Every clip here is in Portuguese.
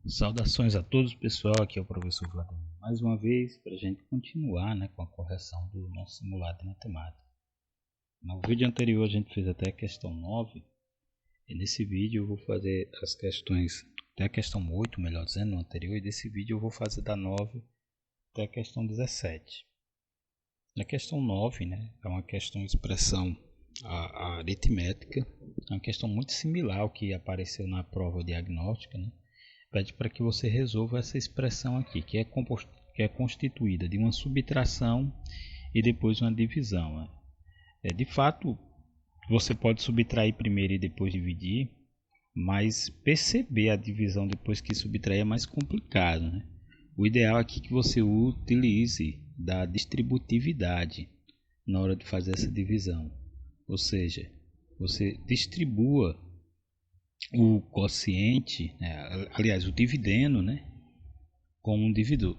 Saudações a todos, pessoal. Aqui é o professor Vladimir mais uma vez para a gente continuar, com a correção do nosso simulado de matemática. No vídeo anterior a gente fez até a questão 9 e nesse vídeo eu vou fazer as questões até a questão 8, melhor dizendo, no anterior, e desse vídeo eu vou fazer da 9 até a questão 17. Na questão 9, é uma questão de expressão a aritmética, é uma questão muito similar ao que apareceu na prova diagnóstica, pede para que você resolva essa expressão aqui, que é constituída de uma subtração e depois uma divisão. De fato, você pode subtrair primeiro e depois dividir, mas perceber a divisão depois que subtrair é mais complicado. O ideal aqui é que você utilize da distributividade na hora de fazer essa divisão, ou seja, você distribua o quociente, aliás, o dividendo, com um divisor.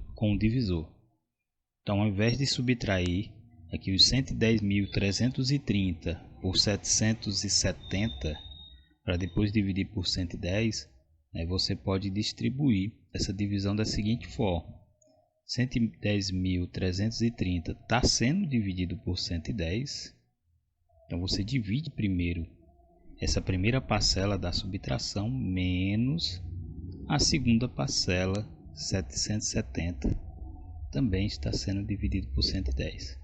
Então, ao invés de subtrair aqui os 110.330 por 770 para depois dividir por 110, você pode distribuir essa divisão da seguinte forma: 110.330 está sendo dividido por 110, então você divide primeiro essa primeira parcela da subtração menos a segunda parcela, 770, também está sendo dividido por 110.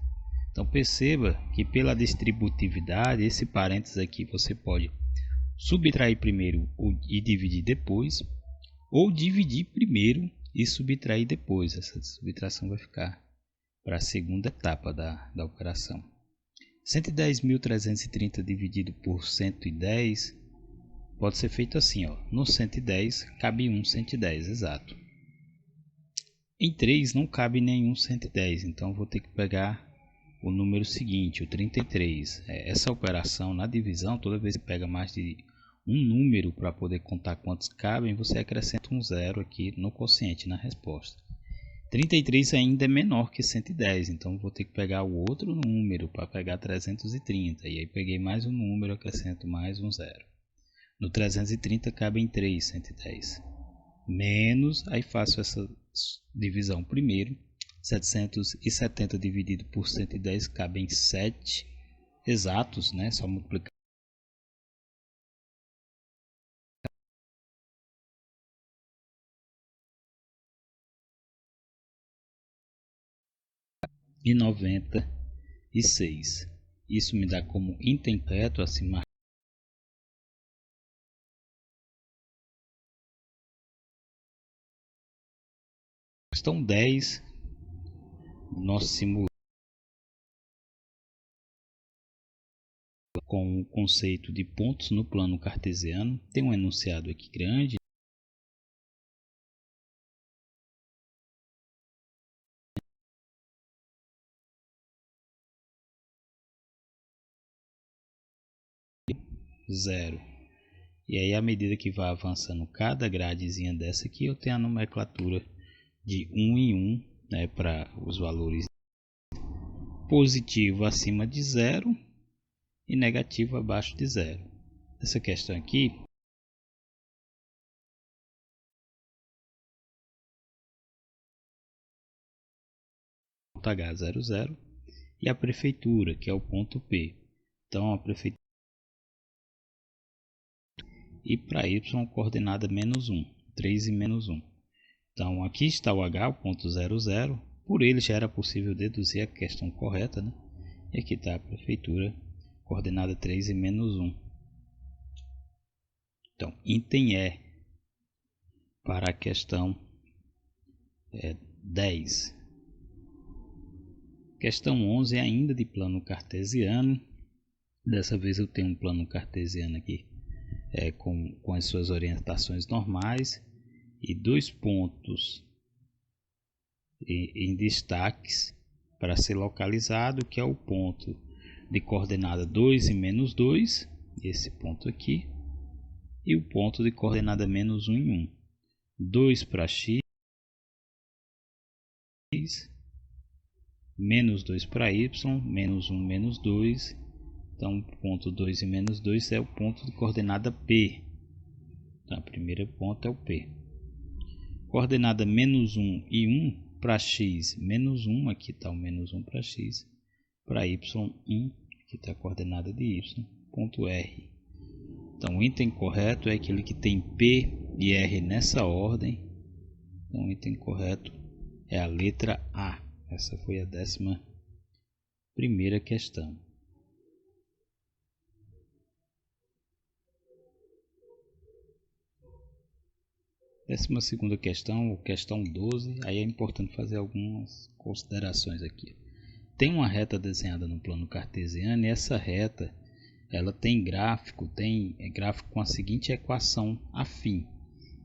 Então perceba que pela distributividade, esse parênteses aqui você pode subtrair primeiro e dividir depois, ou dividir primeiro e subtrair depois. Essa subtração vai ficar para a segunda etapa da operação. 110.330 dividido por 110 pode ser feito assim, no 110 cabe um 110, exato. Em 3 não cabe nenhum 110, então vou ter que pegar o número seguinte, o 33. Essa operação na divisão, toda vez que pega mais de um número para poder contar quantos cabem, você acrescenta um zero aqui no quociente, na resposta. 33 ainda é menor que 110, então vou ter que pegar o outro número para pegar 330. E aí peguei mais um número, acrescento mais um zero. No 330 cabem 3 110. Menos, aí faço essa divisão primeiro. 770 dividido por 110 cabem 7 exatos, só multiplicar. E 96. Isso me dá como item perto acima. Questão 10, nosso simulado com o conceito de pontos no plano cartesiano. Tem um enunciado aqui grande. Zero. E aí, à medida que vai avançando cada gradezinha dessa aqui, eu tenho a nomenclatura de 1 em 1, para os valores positivo acima de zero e negativo abaixo de zero. Essa questão aqui H00 e a prefeitura, que é o ponto P. Então a prefeitura, e para y coordenada menos 1, 3 e menos 1. Então aqui está o H, o ponto 00, por ele já era possível deduzir a questão correta, E aqui está a prefeitura, coordenada 3 e menos 1. Então, item E para a questão 10. Questão 11 é ainda de plano cartesiano. Dessa vez eu tenho um plano cartesiano aqui com as suas orientações normais e dois pontos em destaques para ser localizado, que é o ponto de coordenada 2 e menos 2, esse ponto aqui, e o ponto de coordenada menos 1 em 1. 2 para x, menos 2 para y, menos 1, menos 2. Então, o ponto 2 e menos 2 é o ponto de coordenada P. Então, o primeiro ponto é o P. coordenada menos 1 e 1 para x, menos 1, aqui está o menos 1 para x, para y, 1, aqui está a coordenada de y, ponto R. Então, o item correto é aquele que tem P e R nessa ordem. Então, o item correto é a letra A. Essa foi a 11ª questão. Décima segunda questão, questão 12, aí é importante fazer algumas considerações aqui. Tem uma reta desenhada no plano cartesiano e essa reta ela tem gráfico com a seguinte equação afim: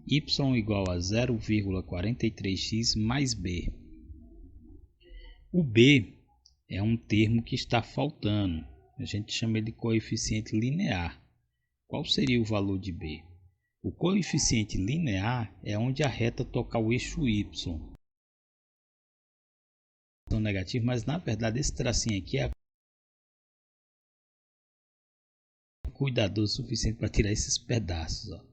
y igual a 0,43x mais b. O b é um termo que está faltando, a gente chama ele de coeficiente linear. Qual seria o valor de b? O coeficiente linear é onde a reta toca o eixo y. Negativo, mas na verdade esse tracinho aqui é cuidadoso o suficiente para tirar esses pedaços. Ó.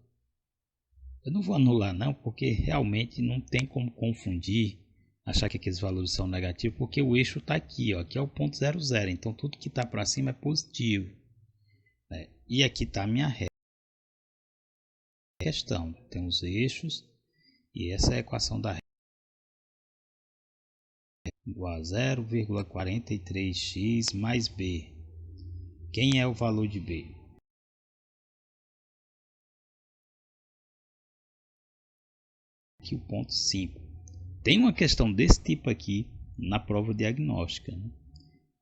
Eu não vou anular não, porque realmente não tem como confundir, achar que aqueles valores são negativos, porque o eixo está aqui, ó, aqui é o ponto 0, 0, então tudo que está para cima é positivo. Né? E aqui está a minha reta. Questão, tem os eixos e essa é a equação da reta igual a 0,43x mais b. Quem é o valor de b? Aqui o ponto 5. Tem uma questão desse tipo aqui na prova diagnóstica. Né?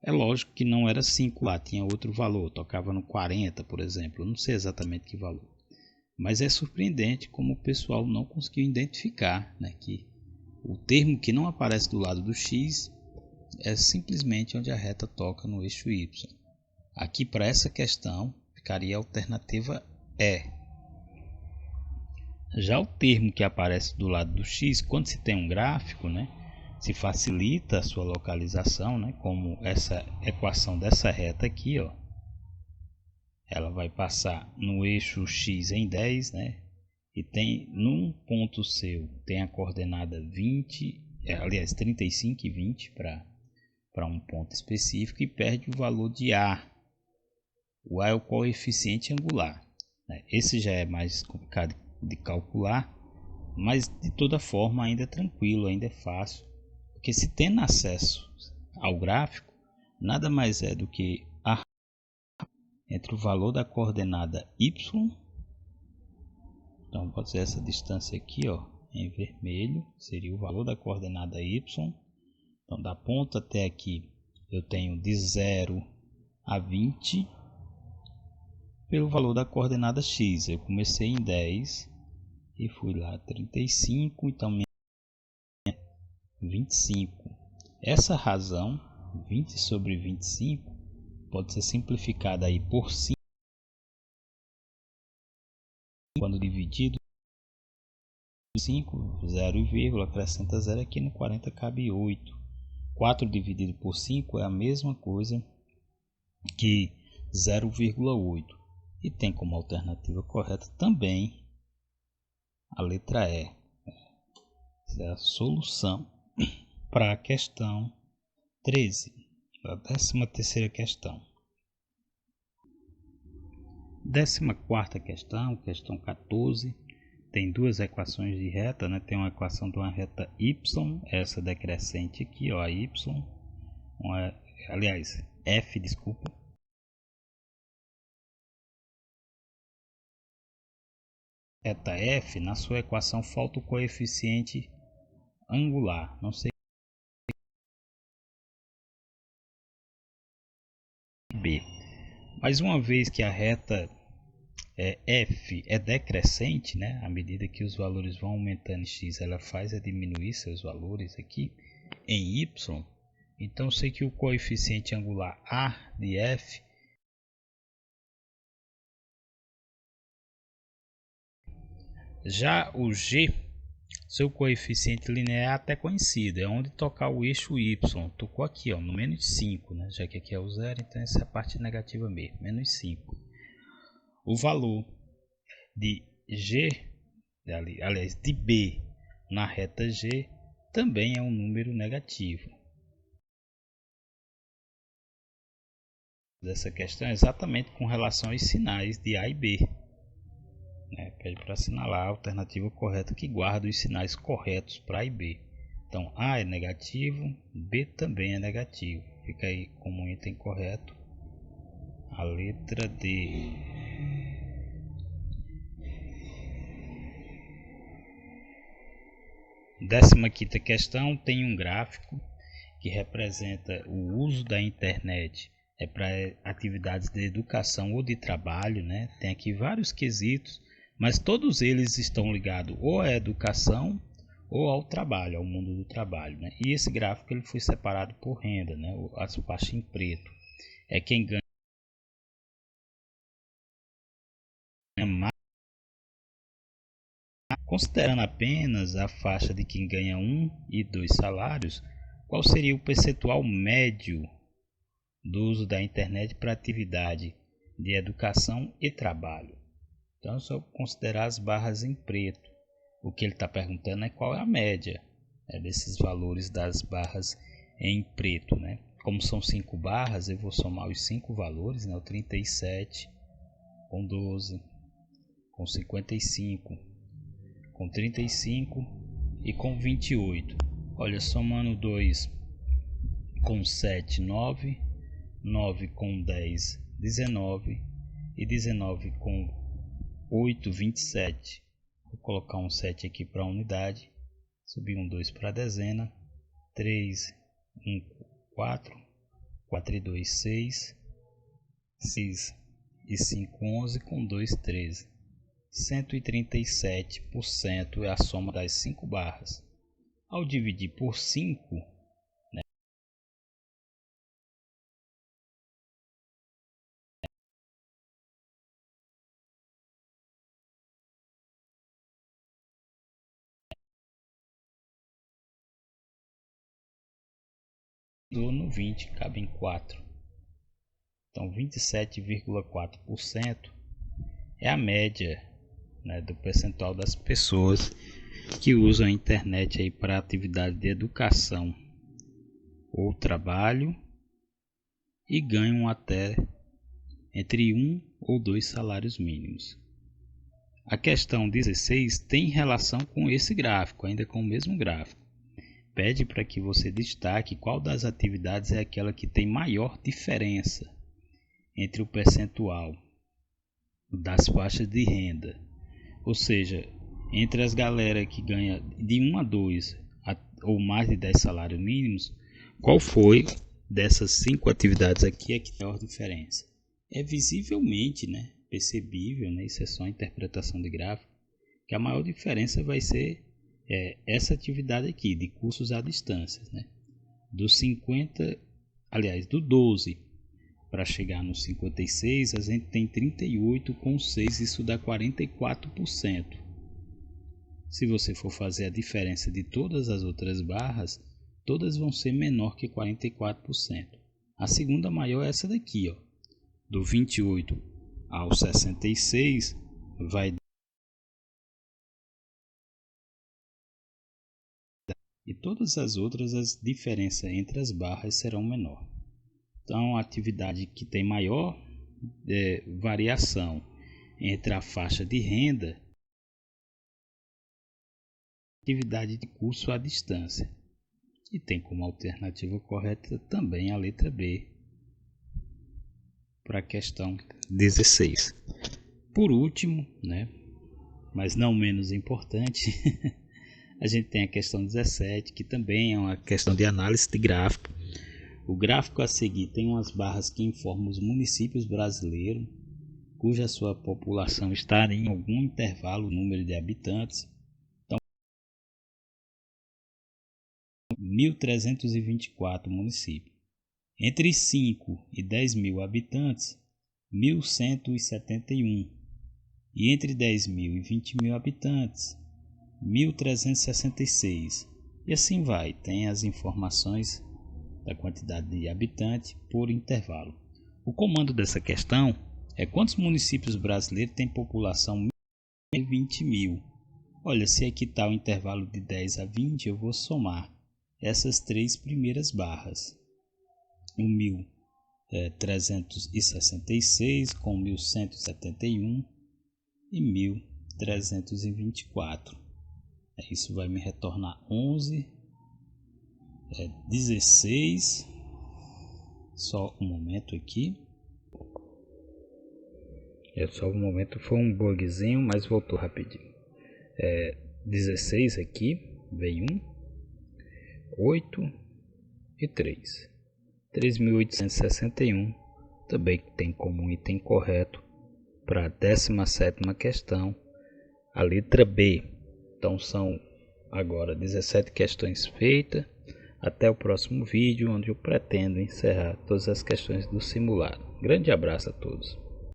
É lógico que não era 5 lá, tinha outro valor, tocava no 40, por exemplo, não sei exatamente que valor. Mas é surpreendente como o pessoal não conseguiu identificar, né, que o termo que não aparece do lado do x é simplesmente onde a reta toca no eixo y. Aqui para essa questão ficaria a alternativa E. Já o termo que aparece do lado do x, quando se tem um gráfico, né, se facilita a sua localização, né, como essa equação dessa reta aqui, ó. Ela vai passar no eixo x em 10, né? E tem num ponto seu tem a coordenada 20, aliás 35 e 20 para um ponto específico e perde o valor de A. O A é o coeficiente angular. Né? Esse já é mais complicado de calcular, mas de toda forma ainda é tranquilo, ainda é fácil, porque se tendo acesso ao gráfico, nada mais é do que a entre o valor da coordenada y, então pode ser essa distância aqui, ó, em vermelho, seria o valor da coordenada y. Então da ponta até aqui eu tenho de 0 a 20 pelo valor da coordenada x. Eu comecei em 10 e fui lá 35, então 25. Essa razão 20 sobre 25 pode ser simplificada aí por 5 quando dividido 5, 0, acrescenta 0 aqui no 40 cabe 8. 4 dividido por 5 é a mesma coisa que 0,8. E tem como alternativa correta também a letra E. Essa é a solução para a questão 13. A 13ª questão. 14ª questão, questão 14, tem duas equações de reta, né? Tem uma equação de uma reta y, essa decrescente aqui, ó, a y, aliás, f, desculpa. Reta f, na sua equação falta o coeficiente angular, não sei b. Mas uma vez que a reta f é decrescente, né? À medida que os valores vão aumentando em x, ela faz a diminuir seus valores aqui em y. Então eu sei que o coeficiente angular a de f já o g, seu coeficiente linear até conhecido, é onde tocar o eixo y. Tocou aqui, ó, no menos 5, né? Já que aqui é o zero, então essa é a parte negativa mesmo, menos 5. O valor de g, aliás, de b na reta G também é um número negativo. Essa questão é exatamente com relação aos sinais de A e B. Pede para assinalar a alternativa correta que guarda os sinais corretos para A e B. Então A é negativo, B também é negativo. Fica aí como item correto a letra D. Décima quinta questão tem um gráfico que representa o uso da internet para atividades de educação ou de trabalho, Tem aqui vários quesitos, mas todos eles estão ligados ou à educação ou ao trabalho, ao mundo do trabalho, E esse gráfico ele foi separado por renda, A faixa em preto é quem ganha mais. Considerando apenas a faixa de quem ganha 1 e 2 salários, qual seria o percentual médio do uso da internet para atividade de educação e trabalho? Então é só considerar as barras em preto. O que ele está perguntando é qual é a média desses valores das barras em preto, Como são 5 barras, eu vou somar os 5 valores, o 37 com 12, com 55, com 35 e com 28. Olha, somando 2 com 7, 9, 9 com 10, 19 e 19 com 8, 27. Vou colocar um 7 aqui para a unidade, subir um 2 para a dezena, 3, 1, 4, 4 e 2, 6, 6 e 5, 11, com 2, 13. 137% é a soma das 5 barras. Ao dividir por 5, no 20 cabe em 4. Então 27,4% é a média do percentual das pessoas que usam a internet aí para atividade de educação ou trabalho e ganham até entre 1 ou 2 salários mínimos. A questão 16 tem relação com esse gráfico, ainda com o mesmo gráfico. Pede para que você destaque qual das atividades é aquela que tem maior diferença entre o percentual das faixas de renda. Ou seja, entre as galera que ganha de 1 a 2 ou mais de 10 salários mínimos, qual foi dessas 5 atividades aqui a que tem maior diferença? É visivelmente percebível, isso é só interpretação de gráfico, que a maior diferença vai ser essa atividade aqui, de cursos à distância. Dos 50, aliás, do 12 para chegar no 56, a gente tem 38,6, isso dá 44%. Se você for fazer a diferença de todas as outras barras, todas vão ser menor que 44%. A segunda maior é essa daqui, do 28 ao 66, vai e todas as outras, as diferenças entre as barras serão menor. Então, a atividade que tem maior variação entre a faixa de renda e a atividade de curso à distância. E tem como alternativa correta também a letra B para a questão 16. Por último, mas não menos importante, a gente tem a questão 17, que também é uma questão de análise de gráfico. O gráfico a seguir tem umas barras que informam os municípios brasileiros, cuja sua população está em algum intervalo, número de habitantes. Então, 1.324 municípios. Entre 5 e 10 mil habitantes, 1.171. E entre 10 mil e 20 mil habitantes, 1.366. E assim vai, tem as informações da quantidade de habitantes por intervalo. O comando dessa questão é quantos municípios brasileiros têm população de 20 mil. Olha, se aqui está o intervalo de 10 a 20, eu vou somar essas três primeiras barras. O 1.366 com 1.171 e 1.324. Isso vai me retornar 11, 16. Só um momento aqui. Só um momento, foi um bugzinho, mas voltou rapidinho. 16 aqui, vem 1, 8 e 3. 3.861 também tem como um item correto para a 17ª questão, a letra B. Então são agora 17 questões feitas. Até o próximo vídeo, onde eu pretendo encerrar todas as questões do simulado. Grande abraço a todos.